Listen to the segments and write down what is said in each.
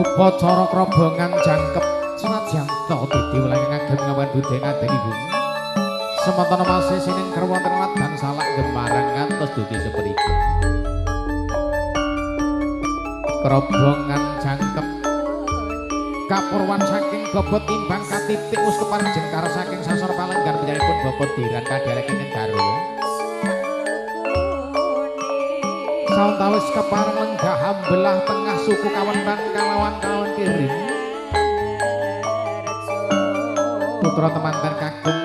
upacara krobongan jangkep senajan to diulangi ngagem ngawan budhe ngadeni bumi sementara masih sining kerwonten dan salak gemarang ngantos dugi sepriki krobongan jangkep kapurwan saking bobot timbang katitik uskepan jengkar saking sasar palenggan penyanipun bobot diran kadhereken garwa sawetawis kepareng lenggah belah tengah suku kawentan kalawan kiri putra temanten kakung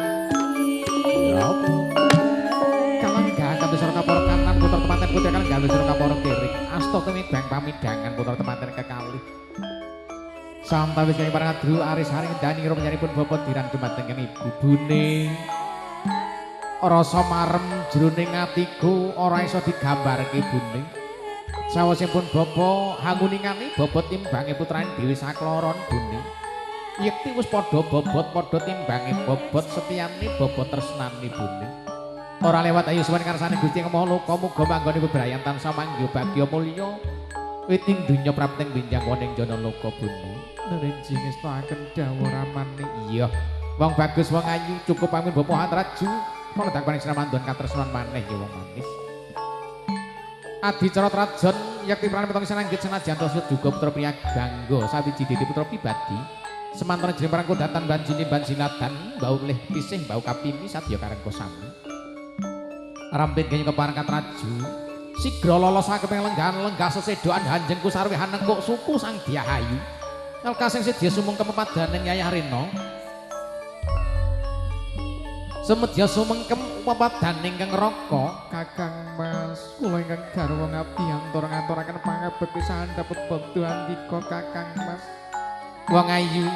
kalenggah katusara kapara kanan putra temanten putri kalenggah katusara kapara kiri asta temibang pamidangan putra temanten kekalih sawetawis kenging parang adru aris haring dani rumyanipun bobot diran dumateng ibune rasa marem jroning atiku ora iso digambarke bune sawasipun bapa hanguningani bobot timbange putrane Dewi Sakloron bune yekti wis padha bobot padha timbange bobot setyane bobot tresnane bune ora lewat ayu suwan karsane Gusti Maha Loka muga manggone bebrayan tansah manggih bagya mulya witing donya prapting benjang woning jana loka bune nrenjing ngestaken dawuh ramane iya wong bagus wong ayu cukup pamit bapa Hatraju Maledang paning sinamandun katresnan maneh ya wong manis. Adicara trajon yakti prane petong sinanggit senajan to juga putra priya gangga sawiji didi putra pribadi. Semantara jeneng parang kodatan banjine banjinadan bau leh pisih bau kapimi sadya kareng kosami. Rampit kenya kepareng katraju sigra lolos sakeping lenggahan lenggah sesedokan hanjengku sarwi hanengkuk suku sang Diahayu. Kalkasing sedya sumungkem pepadaning Yayah Rena. Semedya sumengkem pepadaning Kang Raka Kakang Mas kula ingkang garwa ngabdi ngaturaken pangabekti sandhep bebdu andika Kakang Mas wong ayu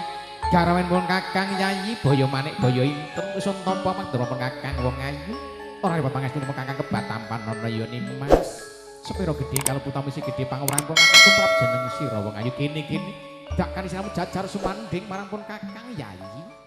garwanipun Kakang Yayi Baya Manik Baya Inten usun tampa mangdara Kakang wong ayu ora liwat pangestunipun Kakang kebat tampan ana ya Mas sepira gedhe kalebu tamisi gedhe panguraning pun Kakang tumrap jeneng sira wong ayu kene dak kan siramu jajar sumanding marang pun Kakang Yayi